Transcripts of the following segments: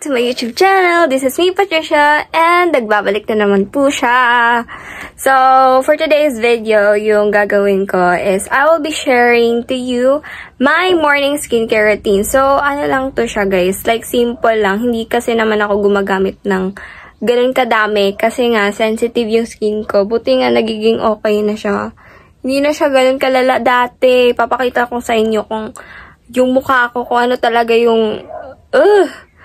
to my YouTube channel. This is me, Patricia, and nagbabalik na naman po siya. So, for today's video, yung gagawin ko is I will be sharing to you my morning skincare routine. So, ano lang to siya, guys. Like, simple lang. Hindi kasi naman ako gumagamit ng ganun kadami kasi nga, sensitive yung skin ko. Buti nga, nagiging okay na siya. Hindi na siya ganun kalala dati. Papakita ko sa inyo kung yung mukha ko, kung ano talaga yung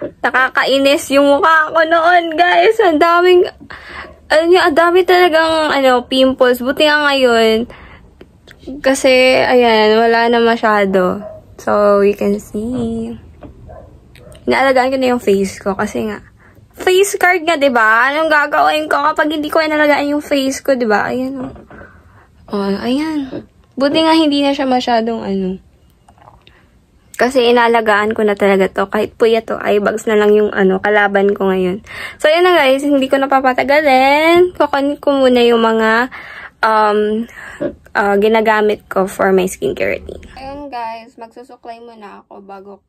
nakakainis yung mukha ko noon, guys. Ang daming, ang dami talagang, pimples. Buti nga ngayon, kasi, ayan, wala na masyado. So, you can see. Inaalagaan ko na yung face ko, kasi nga, face card nga, diba? Anong gagawin ko kapag hindi ko inalagaan yung face ko, diba? Ayan, ayan. Buti nga hindi na siya masyadong, kasi inalagaan ko na talaga to. Kahit puya to, eye bags na lang yung kalaban ko ngayon. So, yun na guys. Hindi ko napapatagalin. Kukunin ko muna yung mga ginagamit ko for my skincare routine. Ayun guys, magsusuklay muna ako bago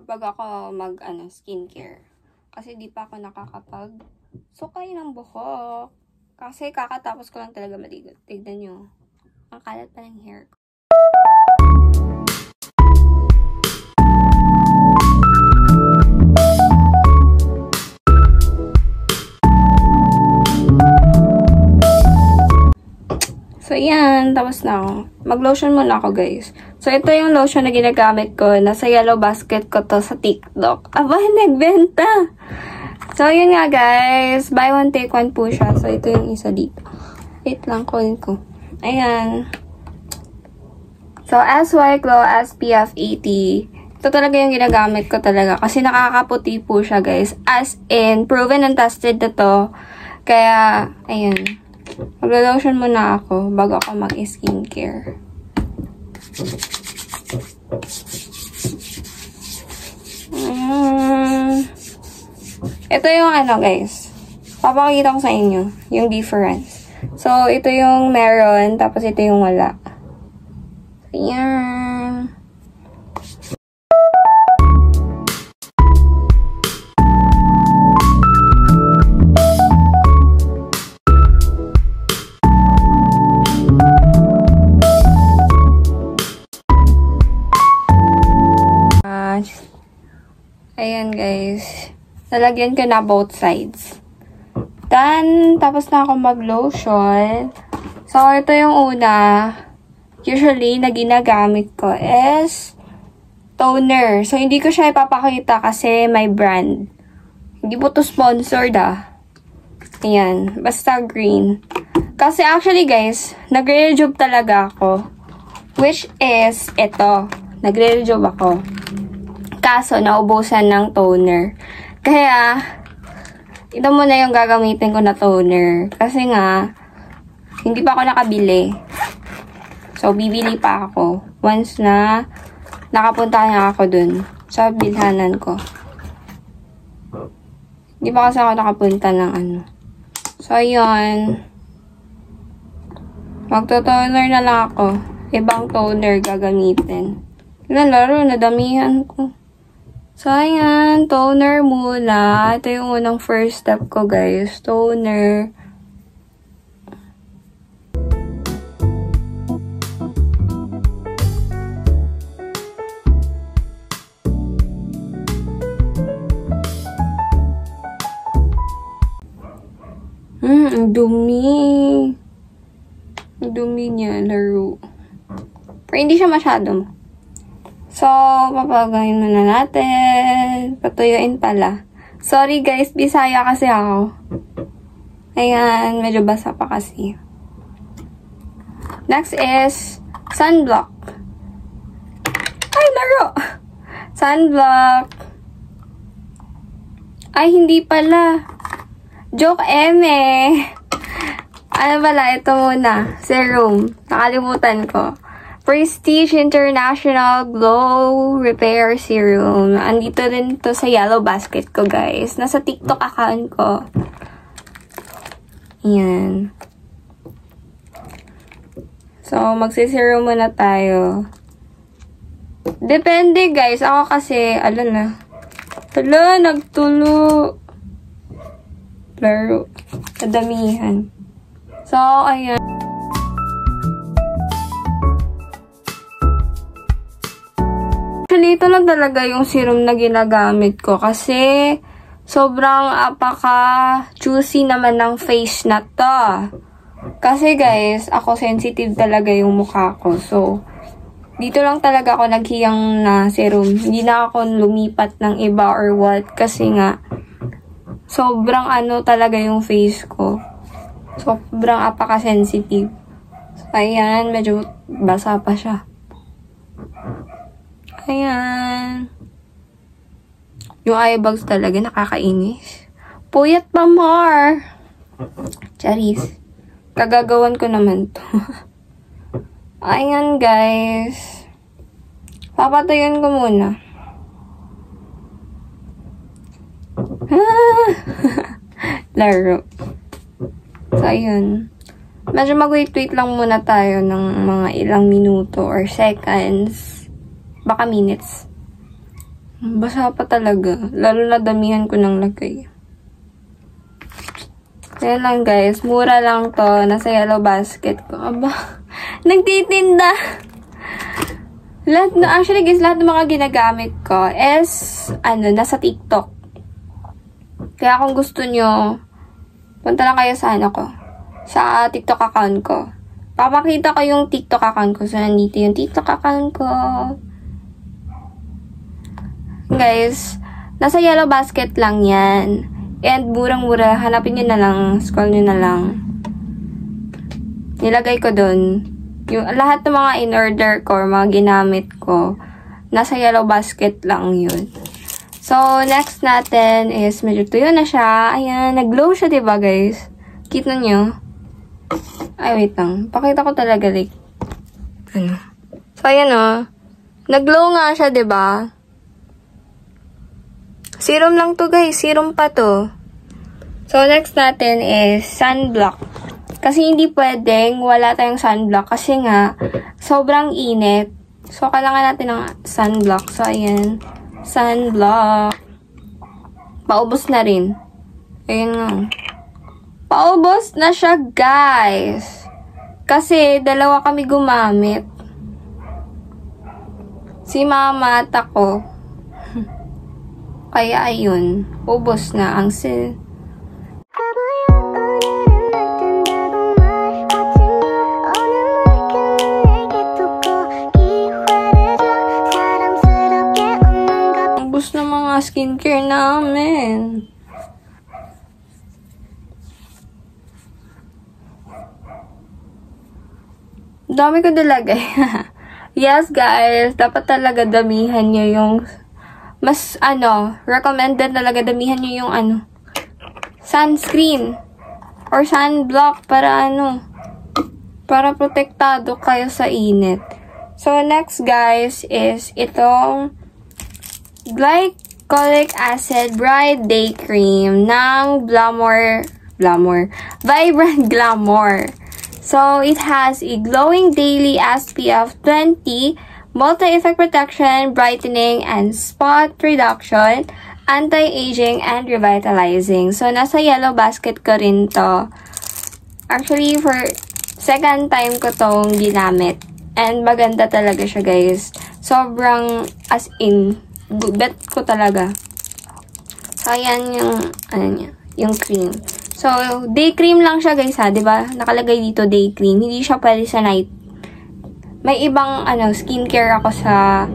ako mag skincare. Kasi di pa ako nakakapag-suklay ng buhok. Kasi kakatapos ko lang talaga maligo. Tignan nyo. Ang kalat pa ng hair ko. So, yan. Tapos na ako. Mag-lotion muna ako, guys. So, ito yung lotion na ginagamit ko. Nasa yellow basket ko to sa TikTok. Aba, nagbenta! So, yun nga, guys. Buy one, take one po siya. So, ito yung isa dito. Wait lang, kunin ko. Ayan. So, SY Glow SPF 80. Ito talaga yung ginagamit ko talaga. Kasi nakakaputi po siya, guys. As in, proven and tested na to. Kaya, ayan. Mag-lotion muna ako bago ako mag-skincare. Ito yung guys. Papakita ko sa inyo yung difference. So, ito yung meron, tapos ito yung wala. Ayan. Ayan guys, nalagyan ko na both sides. Then, tapos na ako mag-lotion. So, ito yung una. Usually, na ginagamit ko is toner. So, hindi ko siya ipapakita kasi may brand. Hindi po to sponsored Ayan, basta green. Kasi actually guys, nagre-rejuve talaga ako. Which is, ito. Nagre-rejuve ako. Kaso, naubusan ng toner. Kaya, ito muna yung gagamitin ko na toner. Kasi nga, hindi pa ako nakabili. So, bibili pa ako. Once na nakapunta na ako dun sa bilhanan ko. Hindi pa kasi ako nakapunta ng So, ayun. Magto-toner na lang ako. Ibang toner gagamitin. Laro, nadamihan ko. So, ayan, toner muna. Ito yung unang first step ko, guys. Toner. Ang dumi. Ang dumi niya, laro. Pero hindi siya masyado. So, papagayin muna natin. Patuyuin pala. Sorry guys, Bisaya kasi ako. Ayan, medyo basa pa kasi. Next is sunblock. Ay, laro! Sunblock. Ay, hindi pala. Joke, eme. Ano pala? Ito muna. Serum. Nakalimutan ko. Prestige International Glow Repair Serum. Andito rin to sa yellow basket ko, guys. Nasa TikTok account ko. Ayan. So, magsiserum muna tayo. Depende, guys. Ako kasi, Hala, nagtulo. Laro. Kadamihan. So, ayan. Actually, ito lang talaga yung serum na ginagamit ko kasi sobrang apaka-juicy naman ng face na to. Kasi guys, ako sensitive talaga yung mukha ko. So, dito lang talaga ako naghiyang na serum. Hindi na ako lumipat ng iba or what. Kasi nga, sobrang ano talaga yung face ko. Sobrang apaka-sensitive. So, ayan, medyo basa pa siya. Ayan. Yung eye bags talaga, nakakainis. Puyat pa more. Charis. Kagagawan ko naman to. Ayan, guys. Papatayin ko muna. Laro. So, ayun. Medyo mag-wait lang muna tayo ng mga ilang minuto or seconds. Baka minutes. Basa pa talaga. Lalo na damihan ko ng lagay. Ayan lang guys. Mura lang to. Nasa yellow basket ko. Aba. Nagtitinda. Actually guys, lahat ng mga ginagamit ko is, nasa TikTok. Kaya kung gusto nyo, punta lang kayo sa sa TikTok account ko. Papakita ko yung TikTok account ko. So, nandito yung TikTok account ko. Guys, nasa yellow basket lang yan. And murang-mura. Hanapin nyo na lang. Scroll nyo na lang. Nilagay ko dun. Yung, lahat ng mga in-order ko, mga ginamit ko, nasa yellow basket lang yun. So, next natin is, medyo tuyo na siya. Ayan, nag-glow siya, diba guys? Kita nyo? Ay, wait lang. Pakita ko talaga, like, So, ayan o. Nag-glow nga siya, diba? Serum lang to guys. Serum pa to. So, next natin is sunblock. Kasi hindi pwedeng wala tayong sunblock. Kasi nga, sobrang init. So, kailangan natin ng sunblock. So, ayan. Sunblock. Paubos na rin. Ayan nga. Paubos na siya, guys. Kasi, dalawa kami gumamit. Si mama at ako. Kaya ayun, ubos na ang ubos na mga skincare namin. Dami ko nilagay. Yes guys, dapat talaga damihan nyo yung mas, recommended talaga damihan nyo yung, sunscreen or sunblock para, para protektado kayo sa init. So, next, guys, is itong Glycolic Acid Bright Day Cream ng Vibrant Glamour. So, it has a glowing daily SPF 20, multi-effect protection, brightening, and spot reduction, anti-aging, and revitalizing. So, nasa yellow basket ko rin to. Actually, for second time ko tong ginamit. And maganda talaga siya, guys. Sobrang, as in, bet ko talaga. So, ayan yung, yung cream. So, day cream lang siya, guys, ha? Diba? Nakalagay dito, day cream. Hindi siya pwede sa night. May ibang, skincare ako sa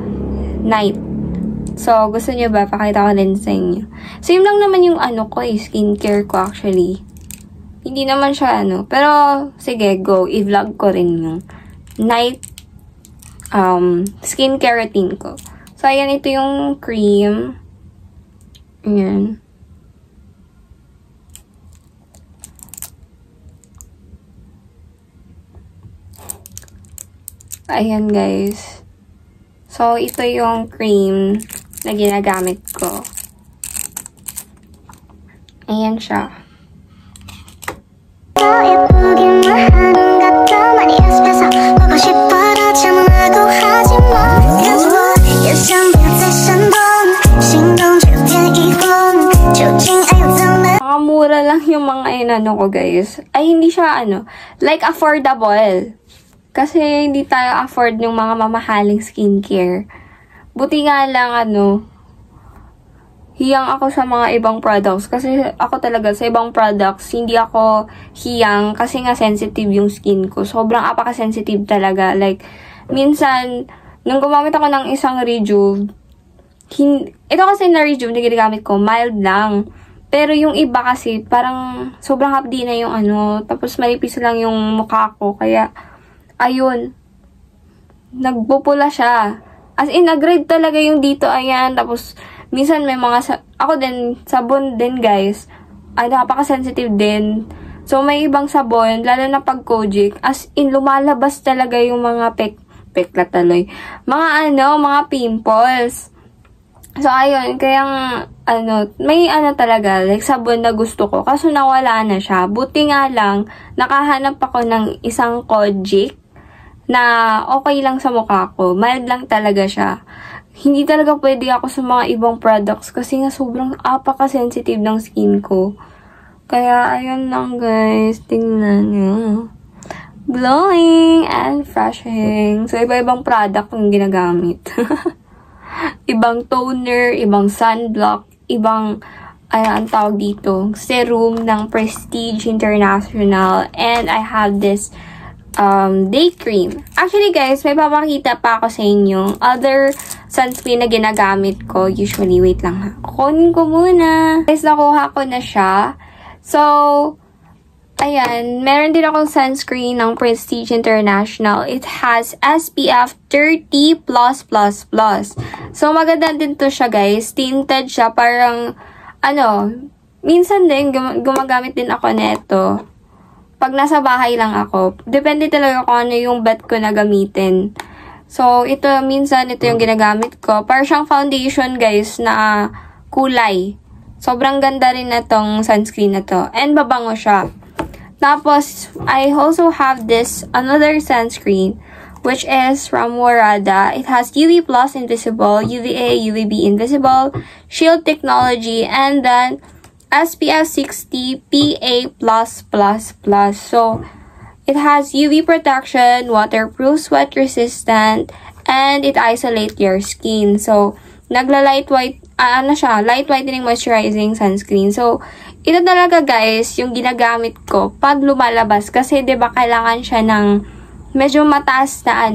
night. So, gusto niyo ba? Pakita ko din sa inyo. Same lang naman yung, skincare ko, actually. Hindi naman siya, Pero, sige, go. I-vlog ko rin yung night, skincare routine ko. So, ayan, ito yung cream. Ayan. Ayan, guys. So, ito yung cream na ginagamit ko. Ayan siya. ko, guys, ay hindi siya, like, affordable. Kasi hindi tayo afford yung mga mamahaling skincare. Buti nga lang, hiyang ako sa mga ibang products. Kasi ako talaga, sa ibang products, hindi ako hiyang kasi nga sensitive yung skin ko. Sobrang apaka-sensitive talaga. Like, minsan, nung gumamit ako ng isang Rejuve, ito kasi na Rejuve na ginagamit ko, mild lang. Pero yung iba kasi, parang sobrang hapdi na yung tapos malipis lang yung mukha ko. Kaya, ayun, nagbupula siya. As in, nag-red talaga yung dito, ayan. Tapos, minsan may mga, ako din, sabon din guys, ay napaka-sensitive din. So, may ibang sabon, lalo na pag Kojic, as in, lumalabas talaga yung mga pekla taloy. Mga mga pimples. So, ayun, kaya may talaga, like sabon na gusto ko, kaso nawala na siya. Buti nga lang, nakahanap ako ng isang Kojic na okay lang sa mukha ko. Mild lang talaga siya. Hindi talaga pwede ako sa mga ibang products kasi nga sobrang apaka-sensitive ng skin ko. Kaya, ayun lang guys. Tingnan nyo. Glowing and refreshing. So, iba-ibang product yung ginagamit. Ibang toner, ibang sunblock, ibang, ang tawag dito, serum ng Prestige International. And I have this day cream. Actually guys, may papakita pa ako sa inyo other sunscreen na ginagamit ko. Usually, wait lang ha. Kunin ko muna. Guys, nakuha ko na siya. So, ayan. Meron din akong sunscreen ng Prestige International. It has SPF 30+++. So, maganda din to siya guys. Tinted siya. Parang, minsan din, gumagamit din ako neto. Pag nasa bahay lang ako, depende talaga kung ano yung bet ko na gamitin. So, minsan, ito yung ginagamit ko. Para siyang foundation, guys, na kulay. Sobrang ganda rin na tong sunscreen na to. And babango siya. Tapos, I also have this, another sunscreen, which is from Warada. It has UV Plus Invisible, UVA, UVB Invisible, Shield Technology, and then SPF 60 PA+++. So, it has UV protection, waterproof, sweat resistant, and it isolates your skin. So, light whitening moisturizing sunscreen. So, ito talaga guys, yung ginagamit ko pag lumalabas. Kasi, 'di ba kailangan siya ng medyo mataas na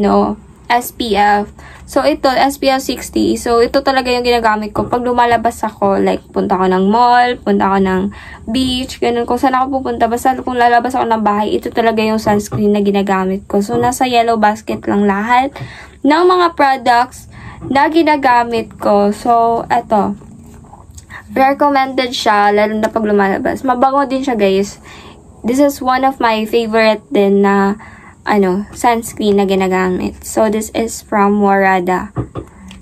SPF. So, ito, SPF 60. So, ito talaga yung ginagamit ko. Pag lumalabas ako, like, punta ako ng mall, punta ako ng beach, ganun. Kung saan ako pupunta, basta kung lalabas ako ng bahay, ito talaga yung sunscreen na ginagamit ko. So, nasa yellow basket lang lahat ng mga products na ginagamit ko. So, eto. Recommended siya, lalo na pag lumalabas. Mabango din siya, guys. This is one of my favorite din na sunscreen na ginagamit. So, this is from Warada.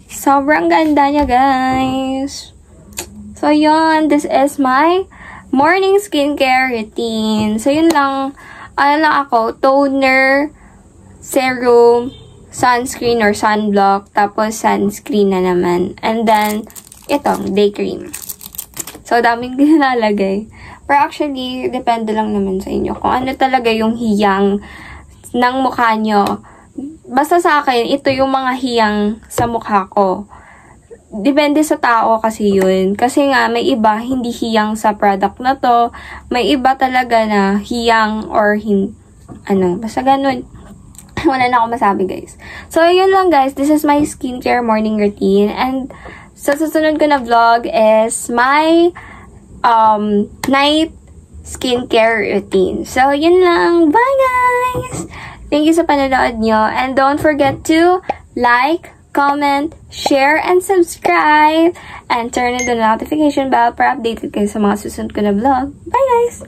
Sobrang ganda niya, guys. So, yun. This is my morning skincare routine. So, yun lang. Ako, toner, serum, sunscreen or sunblock, tapos sunscreen na naman. And then, itong day cream. So, daming nilalagay. Pero actually, depende lang naman sa inyo kung ano talaga yung hiyang ng mukha nyo. Basta sa akin, ito yung mga hiyang sa mukha ko. Depende sa tao kasi yun. Kasi nga, may iba hindi hiyang sa product na to. May iba talaga na hiyang or basta ganun. Wala na akong masabi, guys. So, yun lang, guys. This is my skincare morning routine. And, sa susunod ko na vlog is my night skincare routine. So, yun lang. Bye, guys! Thank you sa panonood nyo. And don't forget to like, comment, share, and subscribe. And turn on the notification bell para updated kayo sa mga susunod ko na vlog. Bye, guys!